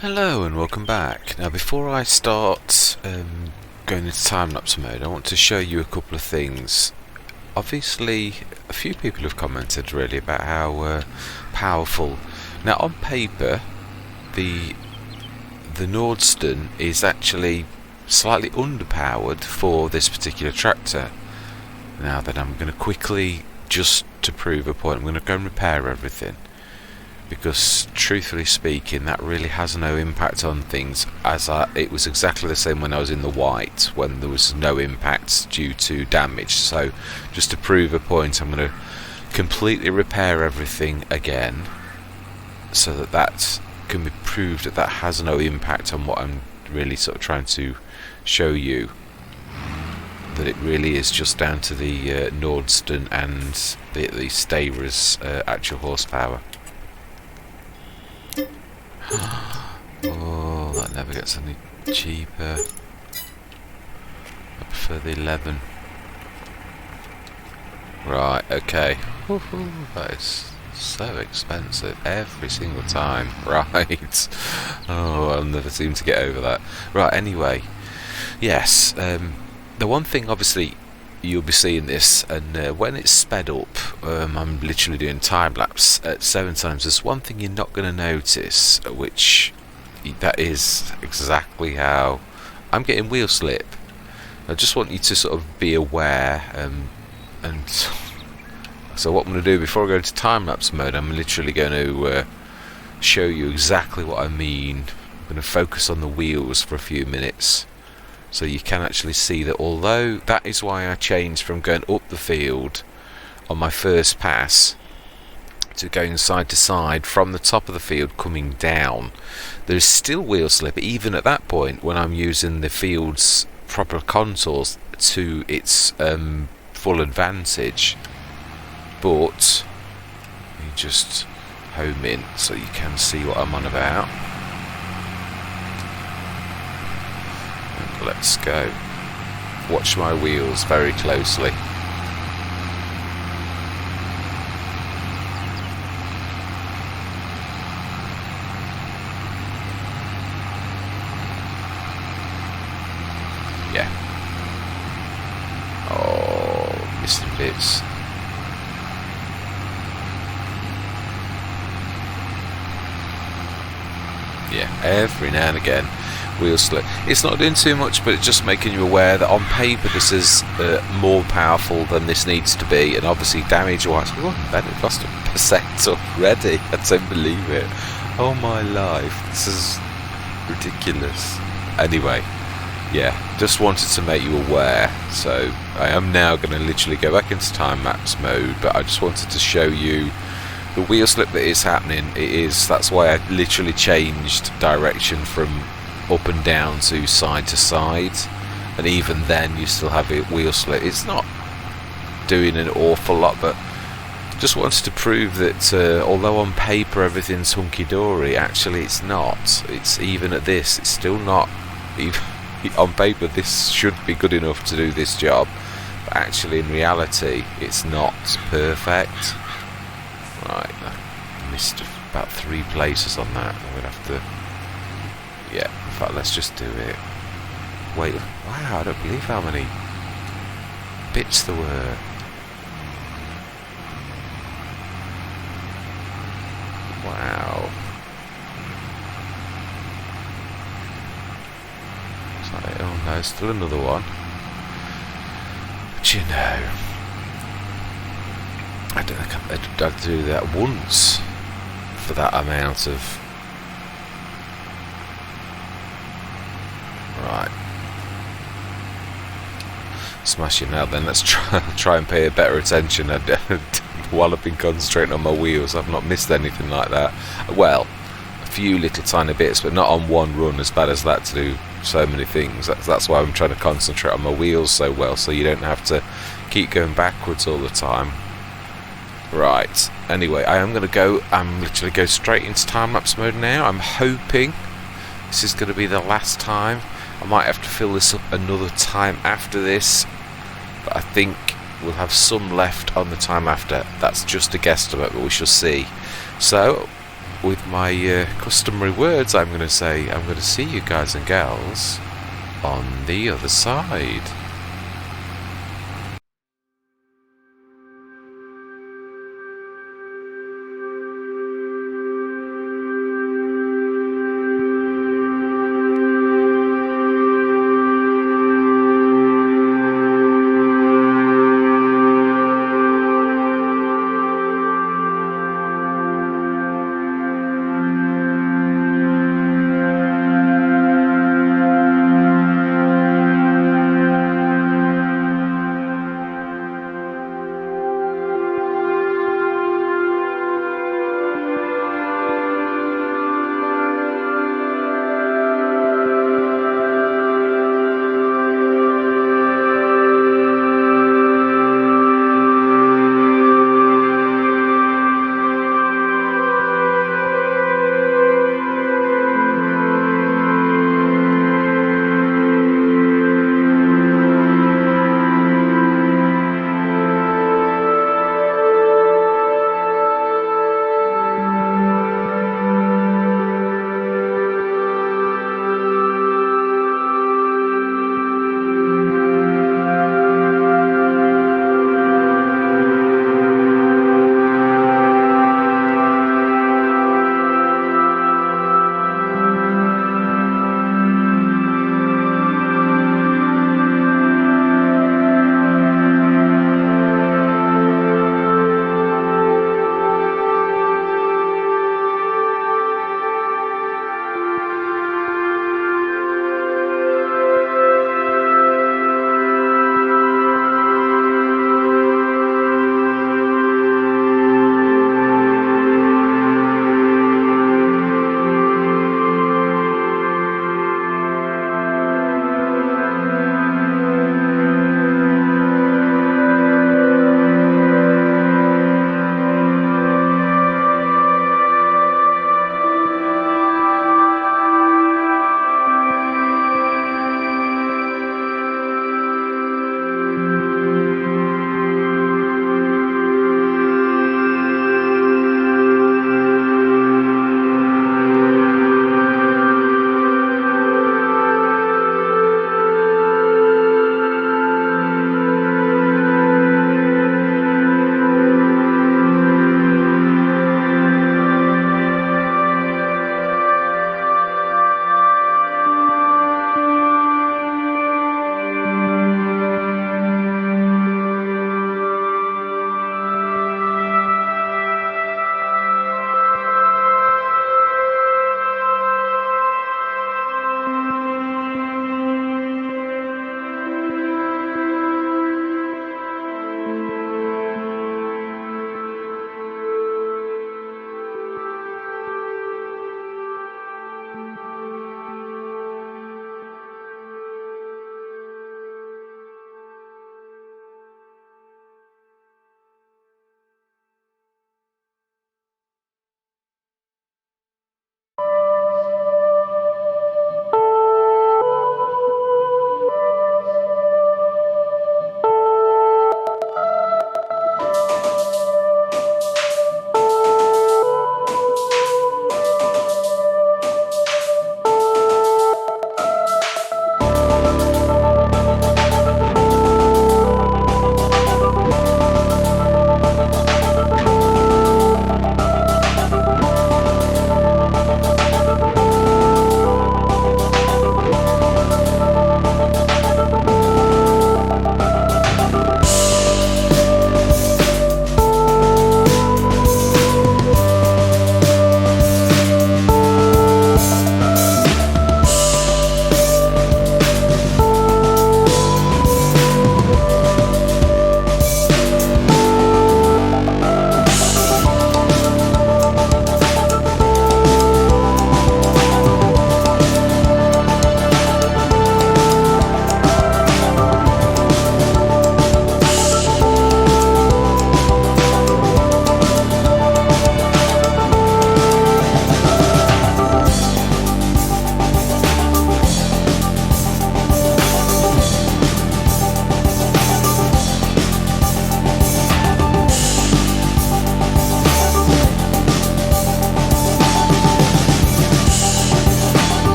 Hello and welcome back. Now before I start going into time-lapse mode, I want to show you a couple of things. Obviously a few people have commented really about how powerful. Now on paper the Nordstern is actually slightly underpowered for this particular tractor. Now then I'm going to quickly, just to prove a point, I'm going to go and repair everything. Because truthfully speaking, that really has no impact on things, it was exactly the same when I was in the white, when there was no impact due to damage. So just to prove a point, I'm going to completely repair everything again, so that can be proved that has no impact on what I'm really sort of trying to show you, that it really is just down to the Nordstern and the Steyer's actual horsepower. Oh, that never gets any cheaper. I prefer the 11. Right, okay. That is so expensive every single time. Right. Oh, I'll never seem to get over that. Right, anyway. Yes, the one thing, obviously, you'll be seeing this, and when it's sped up, I'm literally doing time lapse at 7 times. There's one thing you're not going to notice, which that is exactly how I'm getting wheel slip. I just want you to sort of be aware, and so what I'm going to do before I go into time lapse mode, I'm literally going to show you exactly what I mean. I'm going to focus on the wheels for a few minutes, so you can actually see that although that is why I changed from going up the field on my first pass to going side to side from the top of the field coming down, there's still wheel slip even at that point when I'm using the field's proper contours to its full advantage. But you just home in so you can see what I'm on about. Let's go. Watch my wheels very closely. Yeah. Oh, missing bits. Yeah, every now and again. Wheel slip. It's not doing too much, but it's just making you aware that on paper this is more powerful than this needs to be, and obviously damage-wise, oh, man, it lost 1% already. I don't believe it. Oh my life, this is ridiculous. Anyway, yeah, just wanted to make you aware. So I am now going to literally go back into time-lapse mode, but I just wanted to show you the wheel slip that is happening. That's why I literally changed direction from up and down to side, and even then you still have a wheel slip. It's not doing an awful lot, but just wanted to prove that although on paper everything's hunky-dory, actually it's not. It's even at this, it's still not. Even on paper this should be good enough to do this job, but actually in reality it's not perfect. Right, I missed about 3 places on that. I'm gonna have to, yeah, in fact, let's just do it. Wait, wow, I don't believe how many bits there were. Wow. Is that it? Oh no, still another one. But you know, I don't think I'd do that once for that amount of. Right. Smashing out then. Let's try and pay a better attention. While I've been concentrating on my wheels, I've not missed anything like that. Well, a few little tiny bits, but not on one run as bad as that to do so many things. That's why I'm trying to concentrate on my wheels so well, so you don't have to keep going backwards all the time. Right. Anyway, I'm literally go straight into time-lapse mode now. I'm hoping this is going to be the last time. I might have to fill this up another time after this, but I think we'll have some left on the time after. That's just a guesstimate, but we shall see. So with my customary words, I'm going to say, I'm going to see you guys and gals on the other side.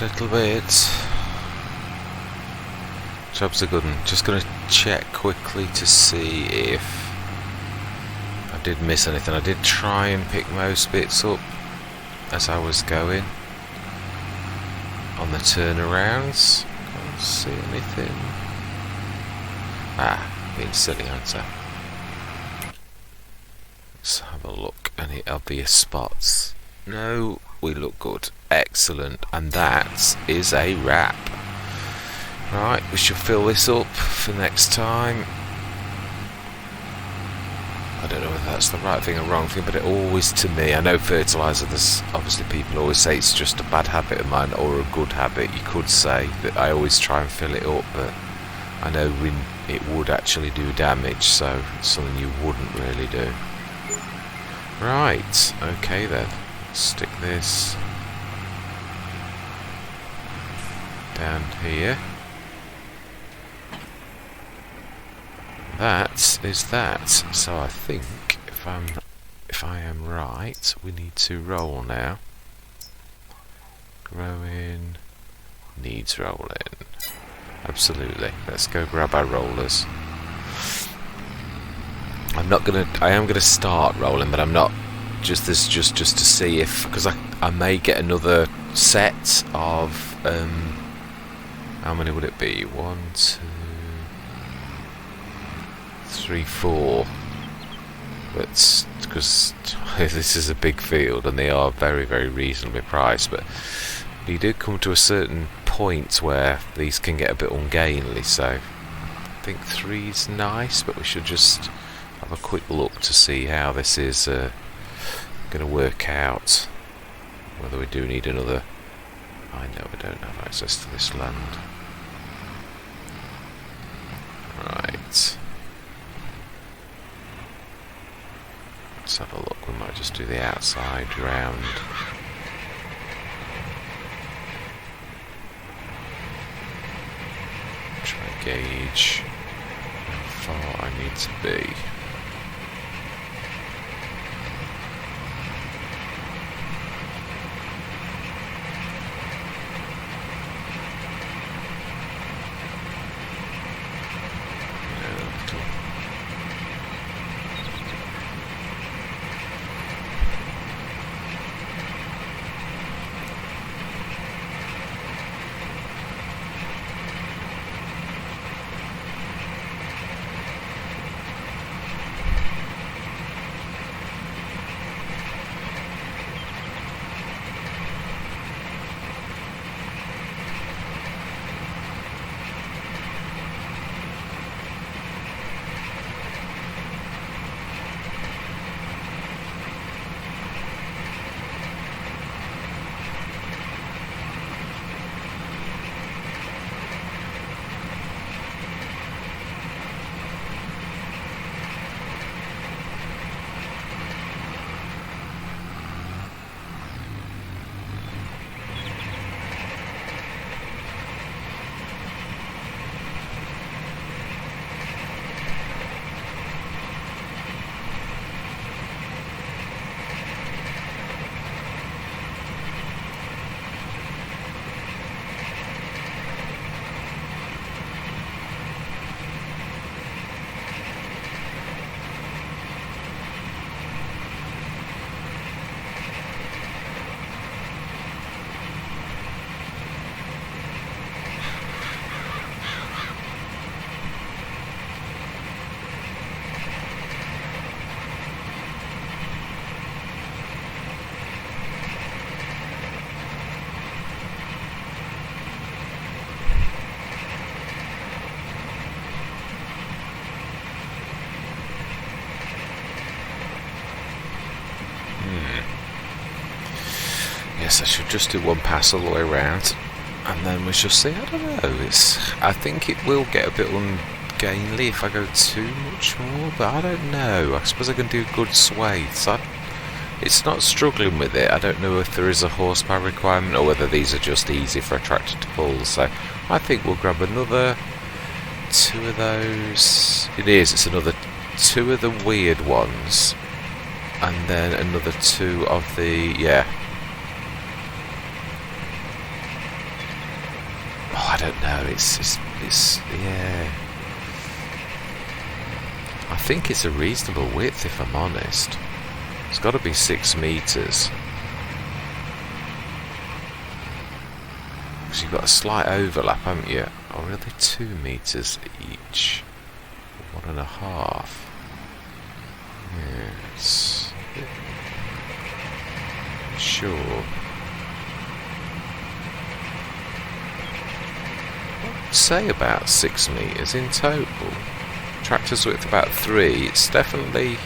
last little bit. Job's a good one. Just going to check quickly to see if I did miss anything. I did try and pick most bits up as I was going on the turnarounds. Can't see anything. Being silly, aren't I? Let's have a look. Any obvious spots? No, we look good. Excellent. And that is a wrap. Right, we should fill this up for next time. I don't know whether that's the right thing or wrong thing, but it always, to me, I know fertiliser, there's obviously people always say it's just a bad habit of mine or a good habit, you could say, that I always try and fill it up, but I know it would actually do damage, so it's something you wouldn't really do. Right, okay then, stick this down here. That is that. So I think if I am right, we need to roll now. Growing needs rolling. Absolutely. Let's go grab our rollers. I am gonna start rolling, but I'm not just to see if, because I may get another set of how many would it be? 1, 2, 3, 4. But because this is a big field and they are very, very reasonably priced, but you do come to a certain point where these can get a bit ungainly, so I think 3's nice, but we should just have a quick look to see how this is going to work out, whether we do need another. I know I don't have access to this land. Right, let's have a look. We might just do the outside round. Try and gauge how far I need to be. I should just do one pass all the way around, and then we shall see. I don't know. I think it will get a bit ungainly if I go too much more, but I don't know. I suppose I can do good swathes. It's not struggling with it. I don't know if there is a horsepower requirement or whether these are just easy for a tractor to pull. So I think we'll grab another 2 of those. It is. It's another 2 of the weird ones, and then another 2 of the don't know. It's yeah. I think it's a reasonable width, if I'm honest. It's got to be 6 meters. Because you've got a slight overlap, haven't you? Or are they 2 meters each? 1.5. Yes. Sure. I'd say about 6 meters in total. Tractor's width about 3. It's definitely,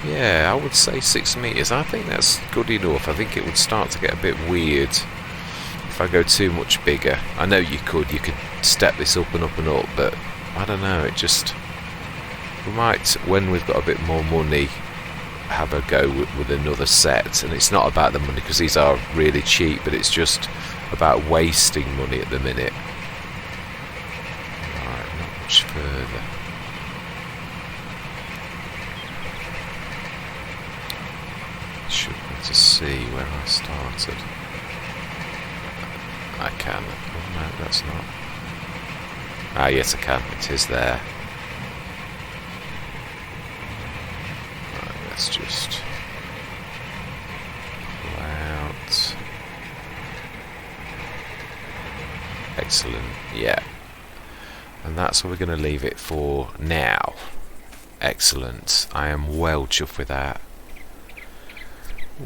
yeah, I would say 6 meters. I think that's good enough. I think it would start to get a bit weird if I go too much bigger. I know you could step this up and up and up, but I don't know, it just, we might, when we've got a bit more money, have a go with another set. And it's not about the money, because these are really cheap, but it's just about wasting money at the minute. Alright, not much further. Should be able to see where I started. I can. Oh no, that's not. Ah, yes I can. It is there. Right, let's just pull out. Excellent. Yeah. And that's where we're going to leave it for now. Excellent. I am well chuffed with that.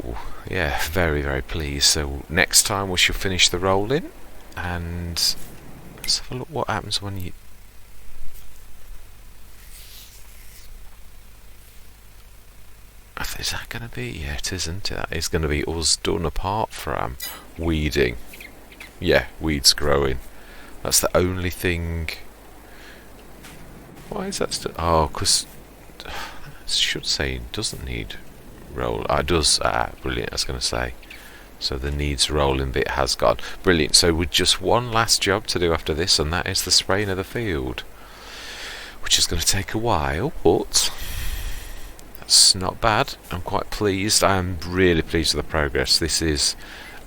Ooh, yeah, very, very pleased. So next time we shall finish the rolling, and let's have a look what happens when you... Is that going to be... Yeah, it is, isn't it? That is going to be us done, apart from weeding. Yeah, weeds growing. That's the only thing... Why is that still... Oh, because... I should say it doesn't need... roll. It does. Brilliant, I was going to say. So the needs rolling bit has gone. Brilliant. So with just one last job to do after this, and that is the spraying of the field, which is going to take a while, but that's not bad. I'm quite pleased. I am really pleased with the progress. This is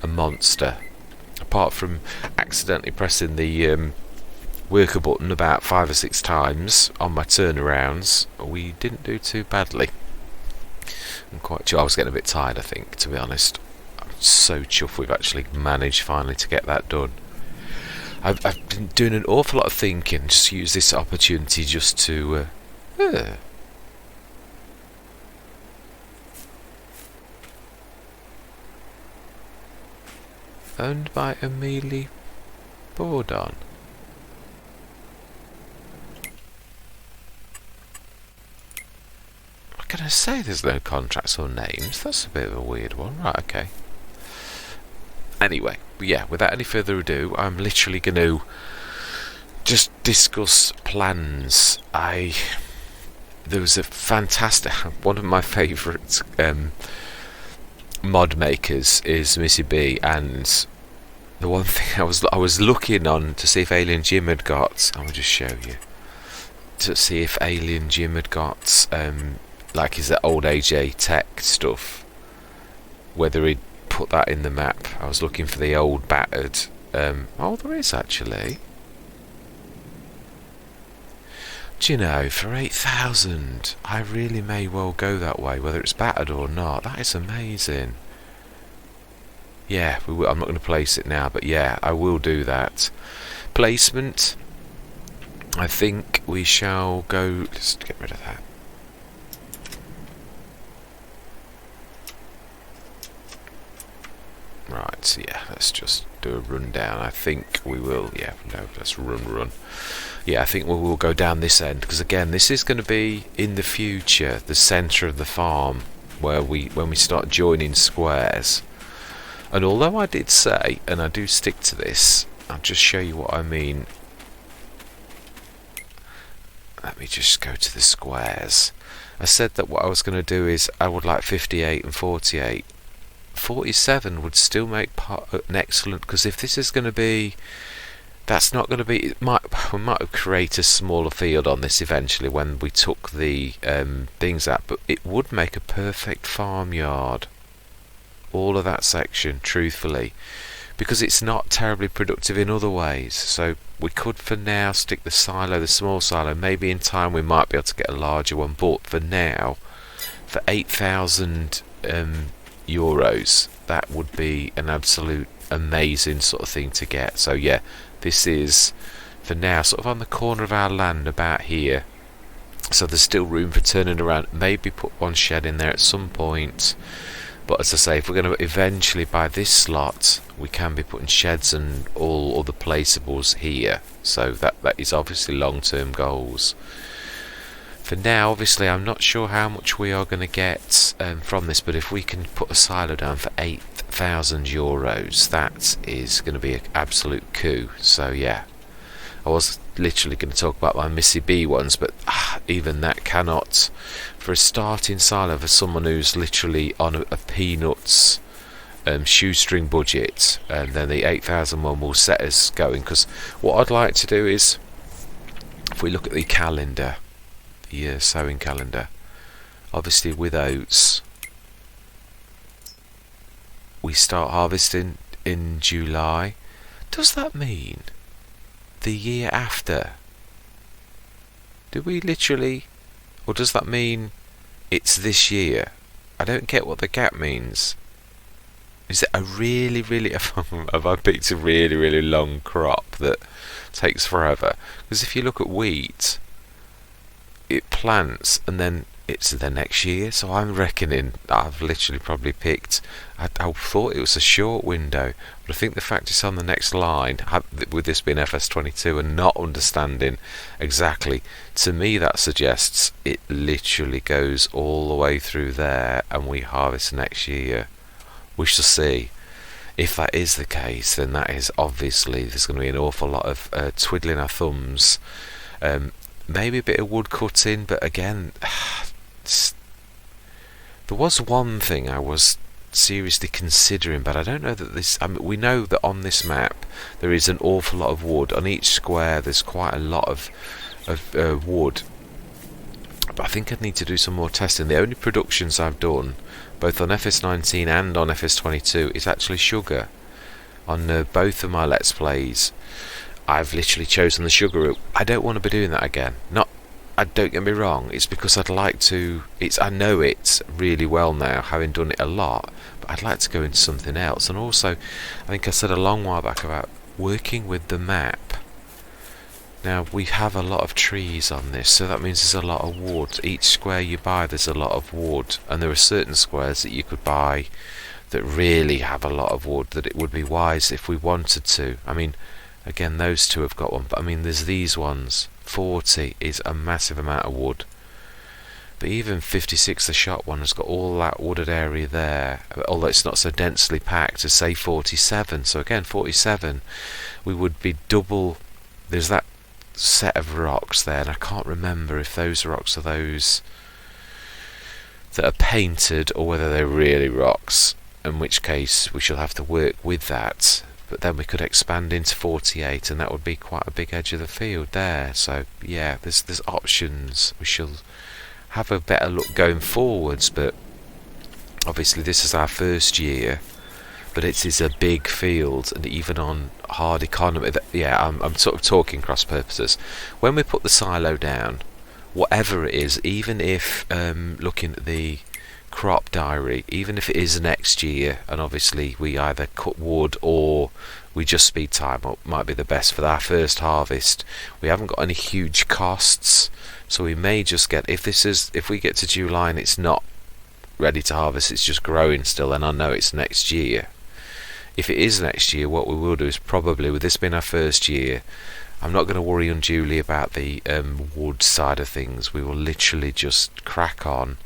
a monster. Apart from accidentally pressing the worker button about 5 or 6 times on my turnarounds, we didn't do too badly. I'm quite sure I was getting a bit tired, I think, to be honest. I'm so chuffed we've actually managed finally to get that done. I've been doing an awful lot of thinking, just use this opportunity just to... Owned by Amelie Bourdon. I'm going to say there's no contracts or names. That's a bit of a weird one. Right, okay. Anyway, but yeah, without any further ado, I'm literally going to just discuss plans. There was a fantastic... One of my favourite mod makers is Missy B, and the one thing I was looking on to see if Alien Jim had got... I will just show you. To see if Alien Jim had got... like is that old AJ Tech stuff, whether he'd put that in the map. I was looking for the old battered oh, there is actually. Do you know, for 8,000 I really may well go that way, whether it's battered or not. That is amazing. Yeah, I'm not going to place it now, but yeah, I will do that. Placement, I think we shall go... Let's get rid of that. Right, so yeah, let's just do a rundown. I think we will, yeah, no, let's run. Yeah, I think we will go down this end, because again, this is going to be, in the future, the centre of the farm, where when we start joining squares. And although I did say, and I do stick to this, I'll just show you what I mean. Let me just go to the squares. I said that what I was going to do is, I would like 58 and 48. 47 would still make an excellent, because if this is going to be, that's not going to be, we might create a smaller field on this eventually when we took the things out, but it would make a perfect farmyard, all of that section, truthfully, because it's not terribly productive in other ways. So we could for now stick the silo, the small silo. Maybe in time we might be able to get a larger one, but for now, for 8,000 euros, that would be an absolute amazing sort of thing to get. So yeah, this is for now sort of on the corner of our land about here, so there's still room for turning around. Maybe put one shed in there at some point, but as I say, if we're going to eventually buy this slot, we can be putting sheds and all other placeables here. So that is obviously long-term goals. For now, obviously, I'm not sure how much we are going to get from this, but if we can put a silo down for 8,000 euros, that is going to be an absolute coup. So yeah, I was literally going to talk about my Missy B ones, but even that cannot, for a starting silo for someone who's literally on a peanuts shoestring budget, and then the 8,000 one will set us going. Because what I'd like to do is, if we look at the calendar, the sowing calendar, obviously with oats we start harvesting in July. Does that mean the year after? Do we literally, or does that mean it's this year? I don't get what the gap means. Is it a really have I picked a really long crop that takes forever? Because if you look at wheat, it plants and then it's the next year. So I'm reckoning I've literally probably picked, I thought it was a short window, but I think the fact it's on the next line, with this being FS22 and not understanding exactly, to me that suggests it literally goes all the way through there and we harvest next year. We shall see. If that is the case, then that is obviously, there's going to be an awful lot of twiddling our thumbs, maybe a bit of wood cutting, but again, there was one thing I was seriously considering, but I don't know that this, I mean, we know that on this map there is an awful lot of wood on each square. There's quite a lot of wood, but I think I'd need to do some more testing. The only productions I've done both on FS19 and on FS22 is actually sugar. On both of my Let's Plays I've literally chosen the sugar route. I don't want to be doing that again. Don't get me wrong, it's because I'd like to, I know it really well now, having done it a lot, but I'd like to go into something else. And also, I think I said a long while back about working with the map. Now, we have a lot of trees on this, so that means there's a lot of wood. Each square you buy, there's a lot of wood, and there are certain squares that you could buy that really have a lot of wood, that it would be wise if we wanted to. I mean, again, those two have got one, but I mean, there's these ones. 40 is a massive amount of wood. But even 56, the shot one, has got all that wooded area there, although it's not so densely packed as, say, 47. So again, 47, we would be double. There's that set of rocks there, and I can't remember if those rocks are those that are painted or whether they're really rocks, in which case we shall have to work with that. But then we could expand into 48, and that would be quite a big edge of the field there. So yeah, there's options. We shall have a better look going forwards, but obviously this is our first year, but it is a big field, and even on hard economy, I'm sort of talking cross purposes. When we put the silo down, whatever it is, even if looking at the crop diary, even if it is next year, and obviously we either cut wood or we just speed time up, might be the best for our first harvest. We haven't got any huge costs, so we may just get, if we get to July and it's not ready to harvest, it's just growing still, then I know it's next year. If it is next year, what we will do is probably, with this being our first year, I'm not going to worry unduly about the wood side of things. We will literally just crack on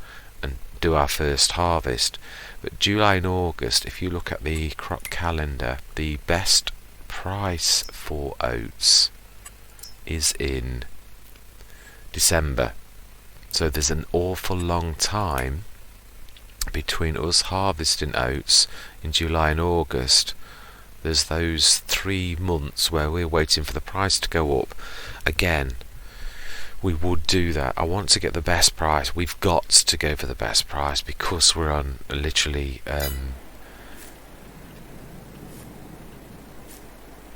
and do our first harvest. But July and August, if you look at the crop calendar, the best price for oats is in December. So there's an awful long time between us harvesting oats in July and August. There's those 3 months where we're waiting for the price to go up. Again, we would do that. I want to get the best price. We've got to go for the best price because we're on literally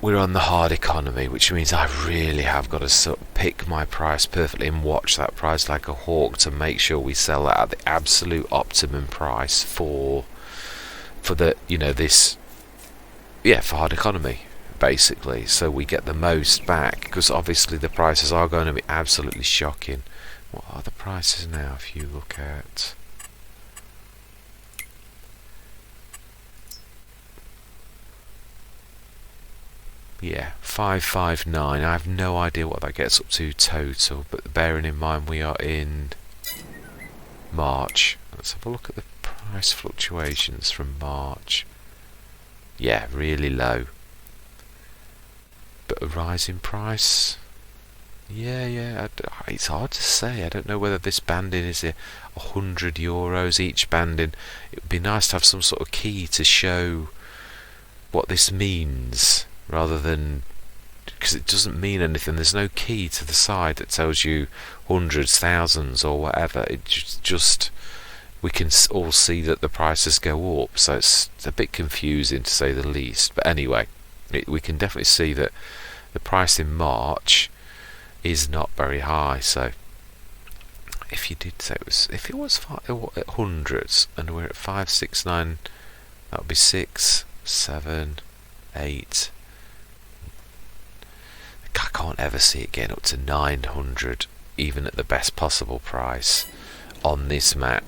we're on the hard economy, which means I really have got to sort of pick my price perfectly and watch that price like a hawk to make sure we sell that at the absolute optimum price for the, you know, this, for hard economy, basically, so we get the most back, because obviously the prices are going to be absolutely shocking. What are the prices now? If you look at, yeah, 559. I have no idea what that gets up to total, but bearing in mind we are in March, let's have a look at the price fluctuations from March. Yeah, really low, but a rise in price. Yeah, it's hard to say. I don't know whether this banding is €100 each banding. It would be nice to have some sort of key to show what this means, rather than, because it doesn't mean anything. There's no key to the side that tells you hundreds, thousands, or whatever. It just we can all see that the prices go up, so it's a bit confusing to say the least. But anyway, we can definitely see that the price in March is not very high. So if you did say if it was at hundreds and we're at 569, that would be 6, 7, 8. I can't ever see it getting up to 900, even at the best possible price on this map,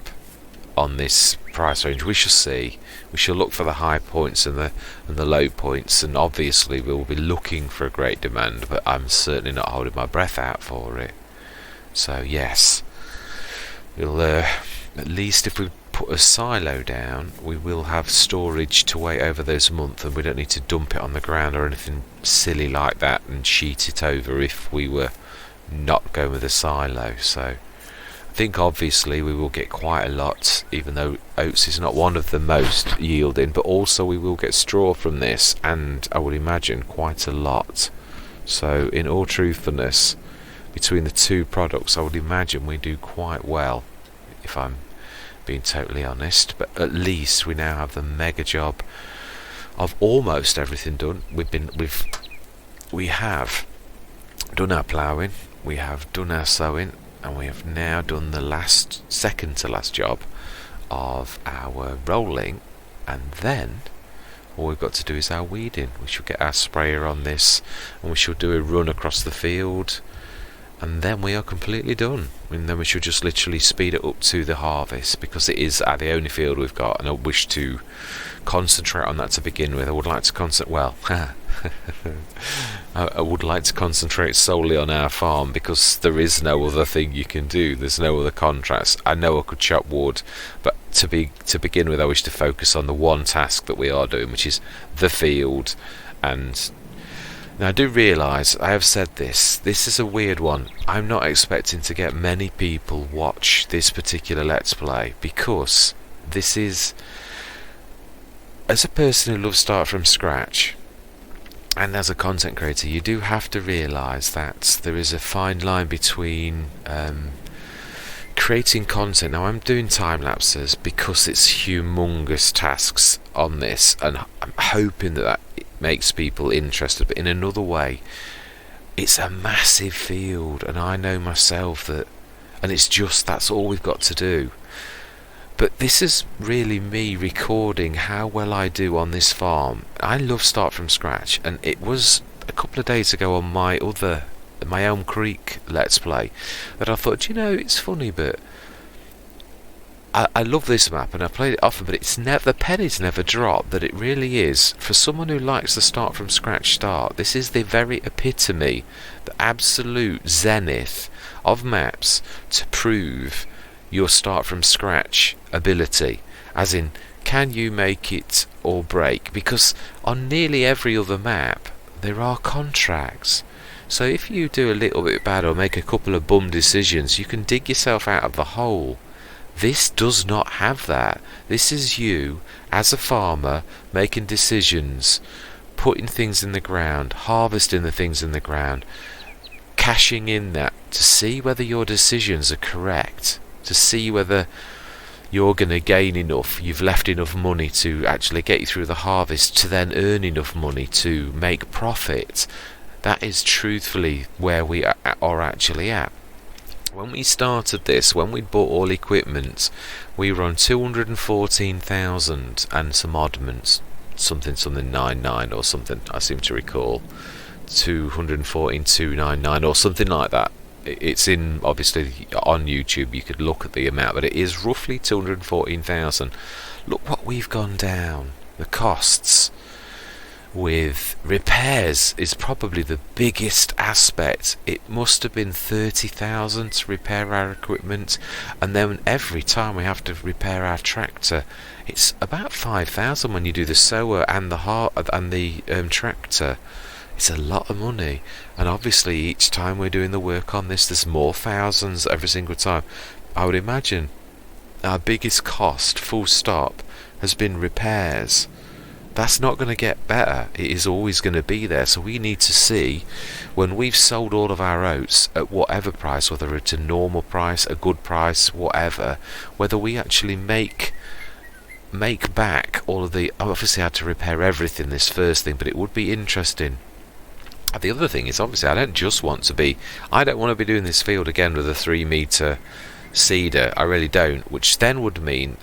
on this price range. We shall see. We shall look for the high points and the low points, and obviously we will be looking for a great demand, but I'm certainly not holding my breath out for it. So yes, we'll at least if we put a silo down, we will have storage to wait over those months, and we don't need to dump it on the ground or anything silly like that and sheet it over if we were not going with a silo. So I think obviously we will get quite a lot, even though oats is not one of the most yielding, but also we will get straw from this, and I would imagine quite a lot. So in all truthfulness, between the two products, I would imagine we do quite well, if I'm being totally honest. But at least we now have the mega job of almost everything done. We have done our ploughing, we have done our sowing, and we have now done the second to last job of our rolling, and then all we've got to do is our weeding. We shall get our sprayer on this, and we shall do a run across the field, and then we are completely done. And then we should just literally speed it up to the harvest, because it is the only field we've got, and I wish to concentrate on that to begin with. I would like to I would like to concentrate solely on our farm, because there is no other thing you can do. There's no other contracts. I know I could chop wood, but to begin with, I wish to focus on the one task that we are doing, which is the field. And now I do realise, I have said this is a weird one. I'm not expecting to get many people watch this particular Let's Play, because this is, as a person who loves start from scratch, and as a content creator, you do have to realise that there is a fine line between creating content. Now I'm doing time lapses because it's humongous tasks on this, and I'm hoping that it makes people interested, but in another way, it's a massive field, and I know myself that, and that's all we've got to do. But this is really me recording how well I do on this farm. I love start from scratch, and it was a couple of days ago on my Elm Creek Let's Play that I thought, it's funny, but I love this map and I played it often, but the pennies never drop that it really is, for someone who likes the start from scratch start, this is the very epitome, the absolute zenith of maps to prove your start from scratch ability, as in, can you make it or break? Because on nearly every other map there are contracts, so if you do a little bit bad or make a couple of bum decisions, you can dig yourself out of the hole. This does not have that. This is you as a farmer making decisions, putting things in the ground, harvesting the things in the ground, cashing in that to see whether your decisions are correct, to see whether you're going to gain enough, you've left enough money to actually get you through the harvest to then earn enough money to make profit. That is truthfully where we are actually at. When we started this, when we bought all equipment, we were on 214,000 and some oddments, something 99 or something, I seem to recall. 214,299 or something like that. It's in, obviously, on YouTube, you could look at the amount, but it is roughly 214,000. Look what we've gone down. The costs with repairs is probably the biggest aspect. It must have been 30,000 to repair our equipment, and then every time we have to repair our tractor, it's about 5,000 when you do the sower and the tractor. It's a lot of money, and obviously each time we're doing the work on this, there's more thousands every single time. I would imagine our biggest cost, full stop, has been repairs. That's not going to get better. It is always going to be there. So we need to see, when we've sold all of our oats at whatever price, whether it's a normal price, a good price, whatever, whether we actually make back all of the. Obviously I had to repair everything this first thing, but it would be interesting. The other thing is, obviously, I don't want to be doing this field again with a 3-metre seeder. I really don't, which then would mean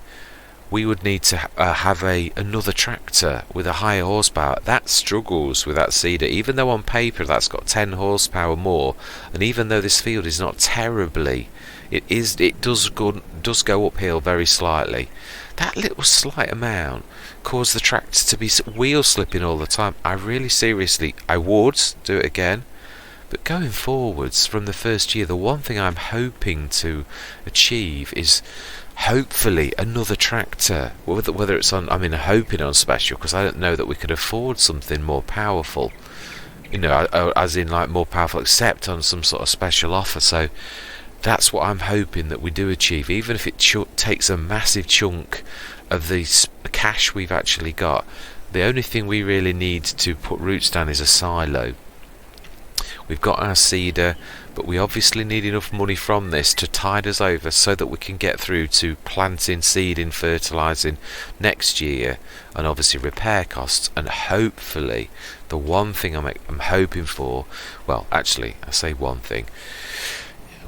we would need to have another tractor with a higher horsepower. That struggles with that seeder, even though on paper that's got 10 horsepower more, and even though this field is not terribly, it does go uphill very slightly. That little slight amount caused the tractor to be wheel slipping all the time. I really seriously, I would do it again, but going forwards from the first year, the one thing I'm hoping to achieve is hopefully another tractor, whether it's on, hoping on special, because I don't know that we could afford something more powerful, as in like more powerful, except on some sort of special offer. So that's what I'm hoping that we do achieve, even if it takes a massive chunk of the cash we've actually got. The only thing we really need to put roots down is a silo. We've got our seeder, but we obviously need enough money from this to tide us over so that we can get through to planting, seeding, fertilising next year, and obviously repair costs. And hopefully, the one thing I'm hoping for, well, actually, I say one thing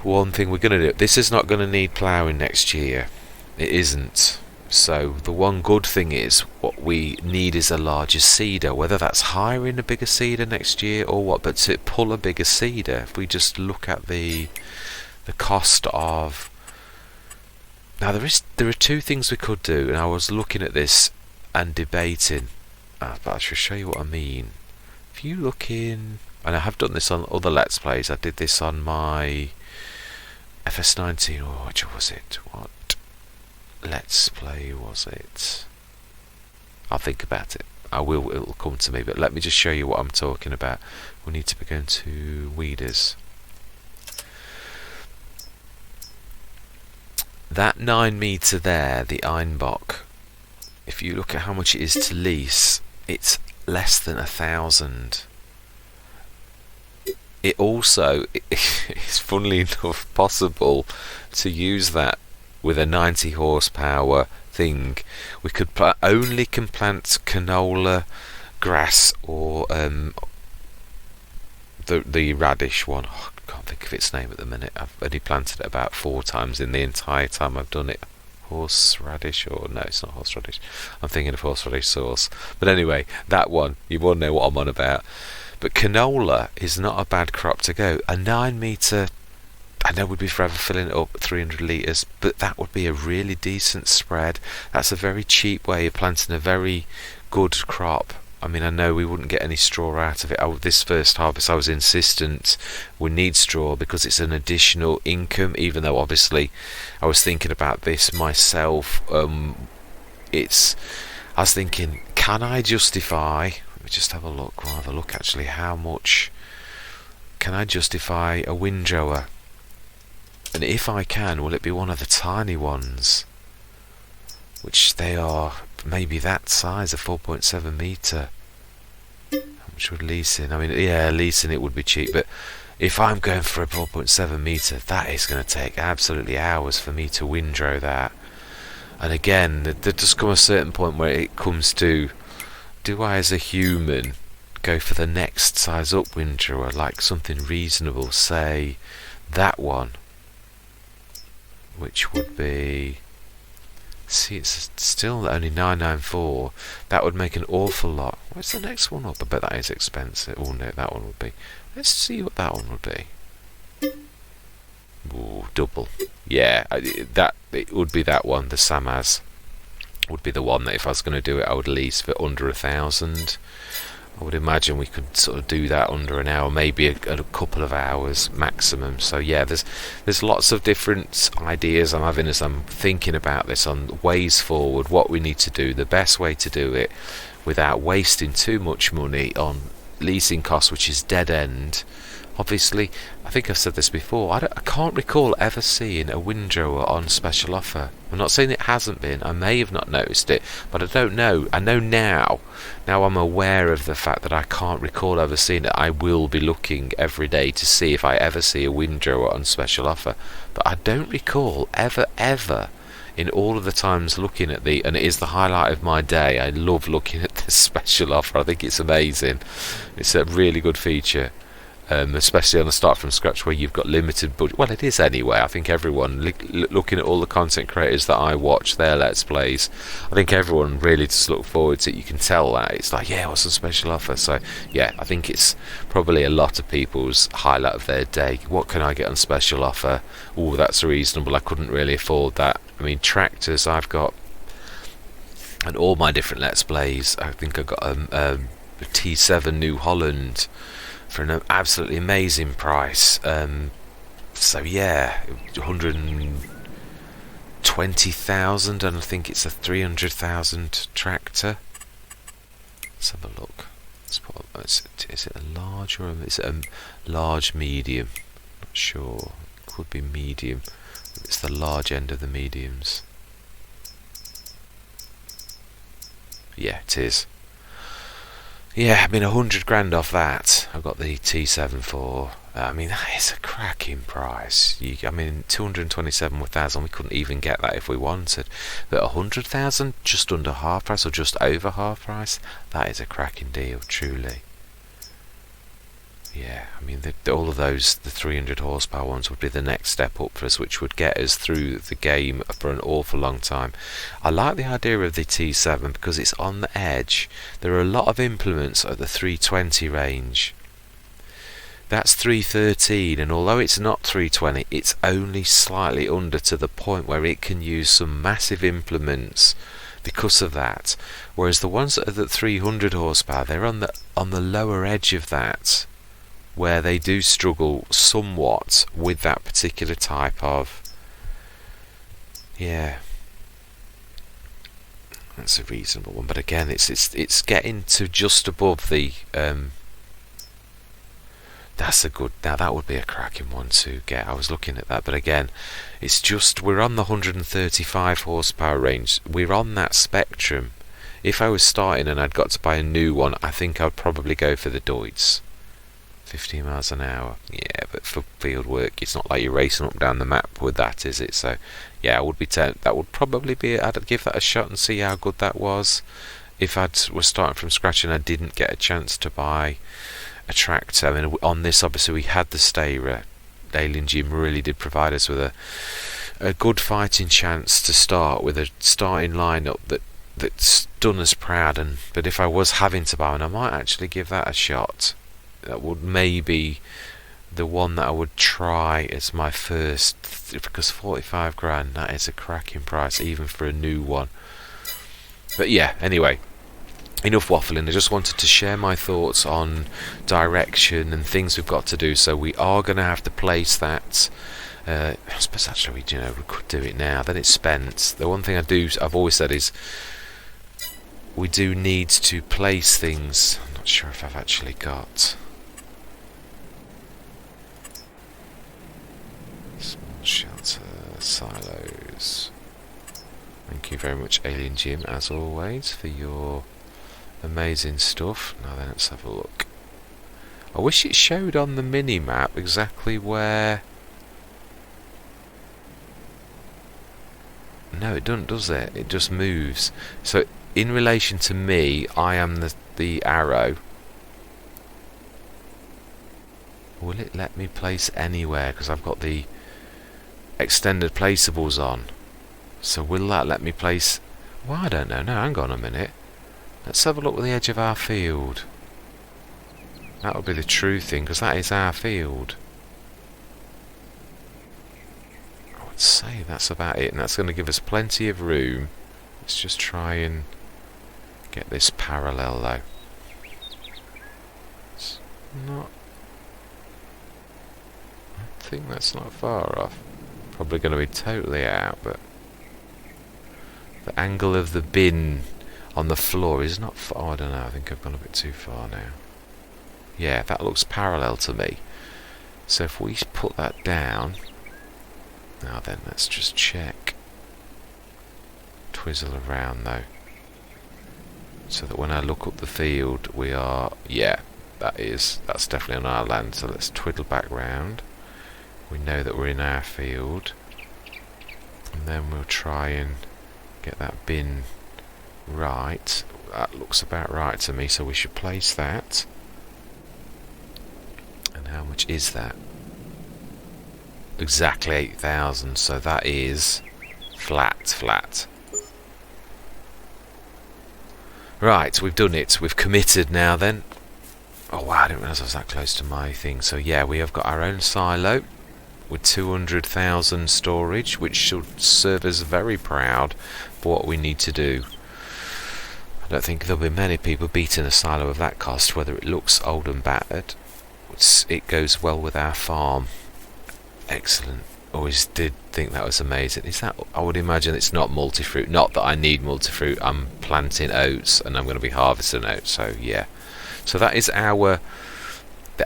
we're going to do, this is not going to need ploughing next year. It isn't. So the one good thing is, what we need is a larger seeder, whether that's hiring a bigger seeder next year or what, but to pull a bigger seeder, if we just look at the cost of, now there are two things we could do, and I was looking at this and debating, but I should show you what I mean. If you look in, and I have done this on other Let's Plays, I did this on my FS19, or which was it? What Let's Play was it? I'll think about it. It'll come to me, but let me just show you what I'm talking about. We need to be going to weeders. That 9 metre there, the Einbach, if you look at how much it is to lease, it's less than 1,000. It also is, funnily enough, possible to use that with a 90 horsepower thing. We could only can plant canola, grass, or the radish one. Oh, I can't think of its name at the minute. I've only planted it about 4 times in the entire time I've done it. Horseradish, or no, it's not horseradish. I'm thinking of horseradish sauce. But anyway, that one, you won't know what I'm on about. But canola is not a bad crop to go. A 9 metre, I know we'd be forever filling it up at 300 litres, but that would be a really decent spread. That's a very cheap way of planting a very good crop. I mean, I know we wouldn't get any straw out of it. This first harvest, I was insistent we need straw because it's an additional income, even though obviously I was thinking about this myself. I was thinking, can I justify, let me just have a look, actually, how much can I justify a windrower? And if I can, will it be one of the tiny ones? Which they are maybe that size, a 4.7 metre. How much would leasing? I mean, yeah, leasing it would be cheap, but if I'm going for a 4.7 metre, that is going to take absolutely hours for me to windrow that. And again, there does come a certain point where it comes to, do I as a human go for the next size up windrower, like something reasonable, say that one, which would be, see, it's still only 994. That would make an awful lot. What's the next one up? I bet that is expensive. Oh no, that one would be. Let's see what that one would be. Ooh, double. Yeah, that it would be that one. The Samaz would be the one that if I was going to do it, I would lease for under 1,000. I would imagine we could sort of do that under an hour, maybe a couple of hours maximum. So yeah, there's lots of different ideas I'm having as I'm thinking about this on ways forward, what we need to do, the best way to do it without wasting too much money on leasing costs, which is dead end. Obviously, I think I've said this before, I can't recall ever seeing a windrower on special offer. I'm not saying it hasn't been, I may have not noticed it, but I don't know. I know now I'm aware of the fact that I can't recall ever seeing it. I will be looking every day to see if I ever see a windrower on special offer, but I don't recall ever in all of the times looking at and it is the highlight of my day. I love looking at this special offer. I think it's amazing. It's a really good feature. Especially on a start from scratch where you've got limited budget. Well, it is anyway. I think everyone, looking at all the content creators that I watch, their Let's Plays, I think everyone really just look forward to it. You can tell that. It's like, yeah, what's a special offer? So, yeah, I think it's probably a lot of people's highlight of their day. What can I get on special offer? Oh, that's reasonable. I couldn't really afford that. I mean, tractors I've got, and all my different Let's Plays, I think I got a T7 New Holland for an absolutely amazing price. So yeah, 120,000, and I think it's a 300,000 tractor. Let's have a look. Is it a large or is it a large medium? Not sure. It could be medium. It's the large end of the mediums. Yeah, it is. Yeah, I mean, 100 grand off that. I've got the T7 for. I mean, that is a cracking price. I mean, 227,000. We couldn't even get that if we wanted. But 100,000, just under half price or just over half price. That is a cracking deal, truly. Yeah, I mean, all of those, the 300 horsepower ones would be the next step up for us, which would get us through the game for an awful long time. I like the idea of the T7 because it's on the edge. There are a lot of implements at the 320 range. That's 313, and although it's not 320, it's only slightly under to the point where it can use some massive implements because of that. Whereas the ones that are at 300 horsepower, they're on the lower edge of that, where they do struggle somewhat with that particular type of. Yeah, that's a reasonable one, but again, it's getting to just above the. That's a good. Now that would be a cracking one to get. I was looking at that, but again, it's just we're on the 135 horsepower range. We're on that spectrum. If I was starting and I'd got to buy a new one, I think I'd probably go for the Deutz. 15 miles an hour, yeah, but for field work, it's not like you're racing up and down the map with that, is it? So, yeah, I would be that would probably be. I'd give that a shot and see how good that was. If was starting from scratch and I didn't get a chance to buy a tractor, I mean, on this obviously we had the Steyr. Alien Jim really did provide us with a good fighting chance to start with a starting lineup that's done us proud. But if I was having to buy one, I might actually give that a shot. That would maybe the one that I would try as my first, because 45 grand, that is a cracking price even for a new one. But yeah, anyway, enough waffling. I just wanted to share my thoughts on direction and things we've got to do. So we are going to have to place that. I suppose actually we could do it now. Then it's spent. The one thing I've always said is we do need to place things. I'm not sure if I've actually got. Shelter, silos. Thank you very much, Alien Jim, as always, for your amazing stuff. Now then, let's have a look. I wish it showed on the mini map exactly where No, it doesn't, does it? It just moves. So in relation to me, I am the arrow. Will it let me place anywhere? Because I've got the extended placeables on. So will that let me place... Well, I don't know. No, hang on a minute. Let's have a look at the edge of our field. That would be the true thing, because that is our field. I would say that's about it, and that's going to give us plenty of room. Let's just try and get this parallel, though. It's not... I think that's not far off. Probably going to be totally out, but... The angle of the bin on the floor is not far. Oh, I don't know, I think I've gone a bit too far now. Yeah, that looks parallel to me. So if we put that down... Now then, let's just check. Twizzle around though. So that when I look up the field, we are... Yeah, that's definitely on our land. So let's twiddle back round. We know that we're in our field. And then we'll try and get that bin right. That looks about right to me, so we should place that. And how much is that? Exactly 8,000, so that is flat. Right, we've done it. We've committed now then. Oh wow, I didn't realise I was that close to my thing. So yeah, we have got our own silo with 200,000 storage, which should serve us very proud for what we need to do. I don't think there'll be many people beating a silo of that cost, whether it looks old and battered. It goes well with our farm. Excellent. Always did think that was amazing. Is that? I would imagine it's not multi-fruit. Not that I need multi-fruit. I'm planting oats and I'm going to be harvesting oats. So yeah. So that is the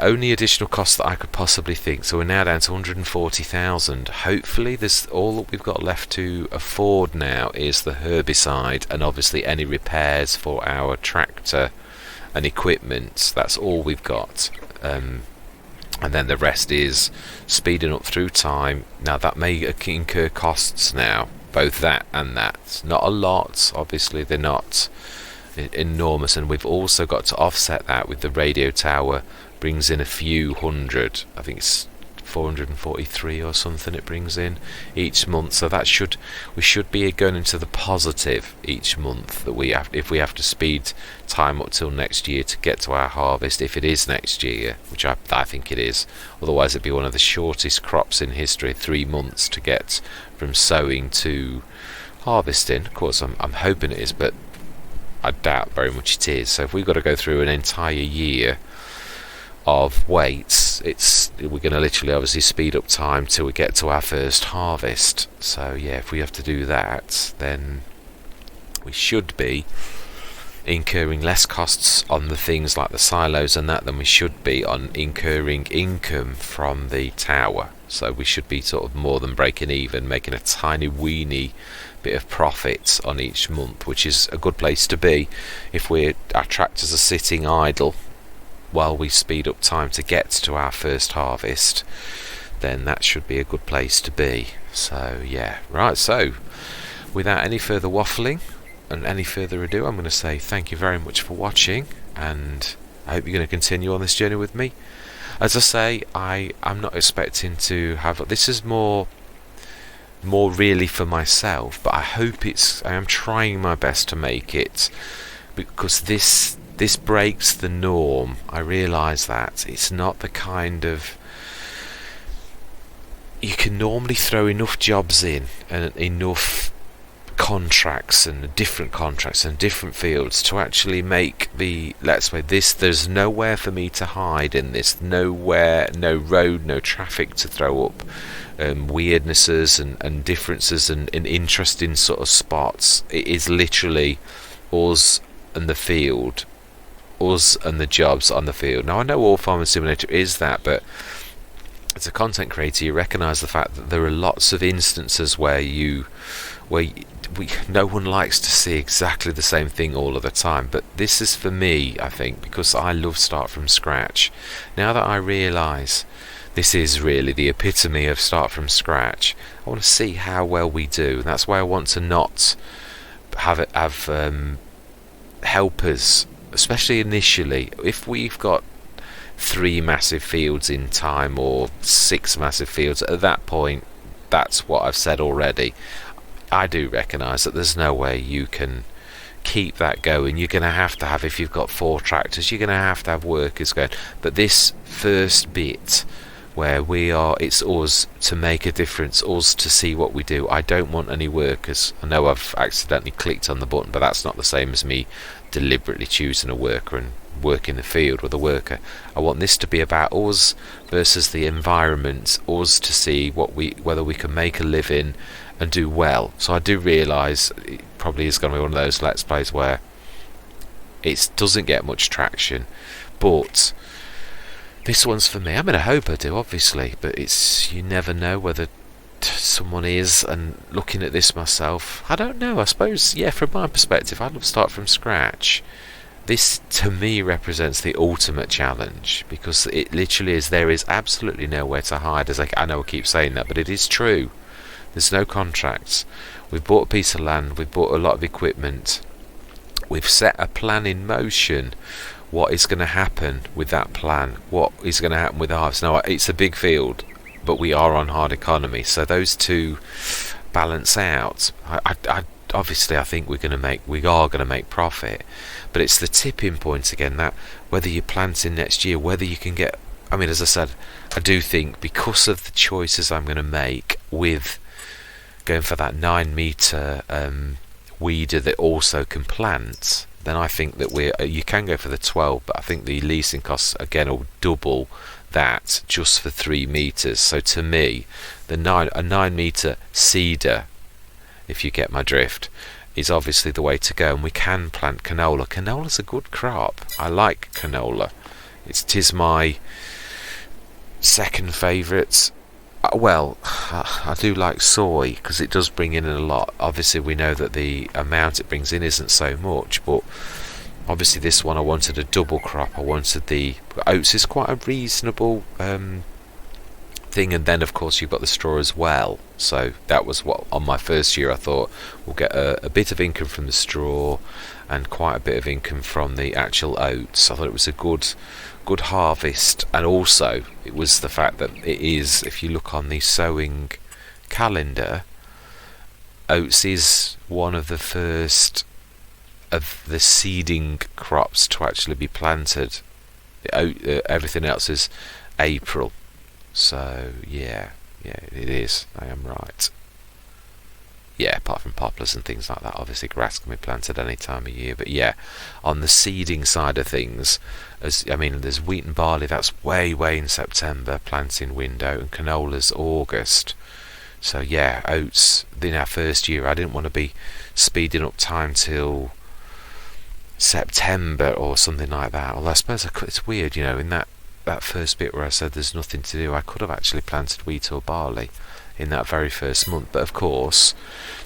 only additional cost that I could possibly think. So we're now down to 140,000. Hopefully this all that we've got left to afford now is the herbicide and obviously any repairs for our tractor and equipment. That's all we've got. And then the rest is speeding up through time. Now that may incur costs now, both that and that. Not a lot, obviously they're not enormous, and we've also got to offset that with the radio tower. Brings in a few hundred, I think it's 443 or something it brings in each month, so that we should be going into the positive each month that we have, if we have to speed time up till next year to get to our harvest, if it is next year, which I think it is. Otherwise it'd be one of the shortest crops in history, 3 months to get from sowing to harvesting. Of course I'm hoping it is, but I doubt very much it is. So if we've got to go through an entire year of weights, we're going to literally obviously speed up time till we get to our first harvest. So yeah, if we have to do that, then we should be incurring less costs on the things like the silos and that than we should be on incurring income from the tower. So we should be sort of more than breaking even, making a tiny weeny bit of profit on each month, which is a good place to be. If our tractors are sitting idle while we speed up time to get to our first harvest, then that should be a good place to be. So yeah, right, so without any further waffling and any further ado, I'm going to say thank you very much for watching, and I hope you're going to continue on this journey with me. As I say, I'm not expecting to have... This is more really for myself, but I am trying my best to make it, because this breaks the norm. I realise that it's not the kind of... You can normally throw enough jobs in and enough contracts and different fields to actually make let's say this, there's nowhere for me to hide in this, nowhere, no road, no traffic to throw up weirdnesses and differences and interesting sort of spots. It is literally us and the field, us and the jobs on the field. Now I know all Farming Simulator is that, but as a content creator you recognise the fact that there are lots of instances where no one likes to see exactly the same thing all of the time, but this is for me, I think, because I love start from scratch. Now that I realise this is really the epitome of start from scratch. I want to see how well we do. That's why I want to not have helpers, especially initially. If we've got 3 massive fields in time or 6 massive fields, at that point, that's what I've said already. I do recognise that there's no way you can keep that going. You're going to have, if you've got 4 tractors, you're going to have workers going. But this first bit where we are, it's us to make a difference, us to see what we do. I don't want any workers. I know I've accidentally clicked on the button, but that's not the same as me deliberately choosing a worker and work in the field with a worker. I want this to be about us versus the environment, us to see whether we can make a living and do well. So I do realise it probably is going to be one of those Let's Plays where it doesn't get much traction, but this one's for me. I mean, I hope I do, obviously, but you never know whether someone is. And looking at this myself, I don't know. I suppose, yeah, from my perspective, I'd love to start from scratch. This, to me, represents the ultimate challenge, because it literally is. There is absolutely nowhere to hide. I know I keep saying that, but it is true. There's no contracts. We've bought a piece of land. We've bought a lot of equipment. We've set a plan in motion. What is going to happen with that plan? What is going to happen with the harvest? Now, it's a big field, but we are on hard economy, so those two balance out. Obviously, I think we are going to make profit, but it's the tipping point again, that whether you're planting next year, whether you can get. I mean, as I said, I do think because of the choices I'm going to make with going for that 9-meter weeder that also can plant, then I think that you can go for the 12, but I think the leasing costs again will double that just for 3 meters. So to me, a 9-meter seeder, if you get my drift, is obviously the way to go. And we can plant canola. Canola's a good crop. I like canola. Tis my second favourite. Well, I do like soy because it does bring in a lot. Obviously, we know that the amount it brings in isn't so much, but obviously this one I wanted a double crop. I wanted the oats is quite a reasonable thing, and then of course you've got the straw as well. So that was what on my first year I thought we'll get a bit of income from the straw and quite a bit of income from the actual oats. I thought it was a good harvest, and also it was the fact that it is, if you look on the sowing calendar, oats is one of the first of the seeding crops to actually be planted. Everything else is April. So yeah, it is. I am right. Yeah, apart from poplars and things like that, obviously grass can be planted any time of year. But yeah, on the seeding side of things, there's wheat and barley, that's way in September, planting window, and canola's August. So yeah, oats, in our first year, I didn't want to be speeding up time till September or something like that. Although I suppose it's weird, in that first bit where I said there's nothing to do, I could have actually planted wheat or barley in that very first month. But of course,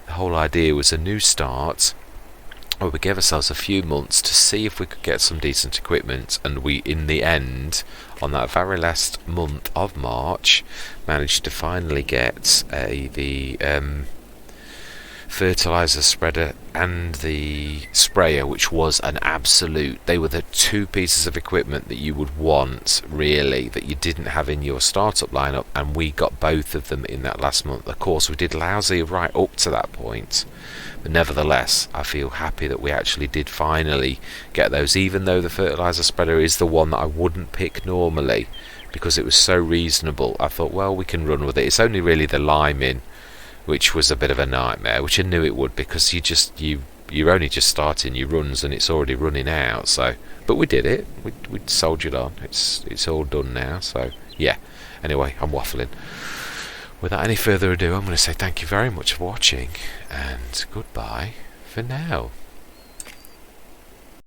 the whole idea was a new start, where we gave ourselves a few months to see if we could get some decent equipment, and we, in the end, on that very last month of March, managed to finally get the fertilizer spreader and the sprayer, which was an absolute. They were the 2 pieces of equipment that you would want, really, that you didn't have in your startup lineup, and we got both of them in that last month. Of course, we did lousy right up to that point, but nevertheless, I feel happy that we actually did finally get those, even though the fertilizer spreader is the one that I wouldn't pick normally because it was so reasonable. I thought, well, we can run with it. It's only really the liming which was a bit of a nightmare, which I knew it would, because you're only just starting your runs and it's already running out. So, but we did it. We soldiered on. It's all done now. So yeah. Anyway, I'm waffling. Without any further ado, I'm going to say thank you very much for watching, and goodbye for now.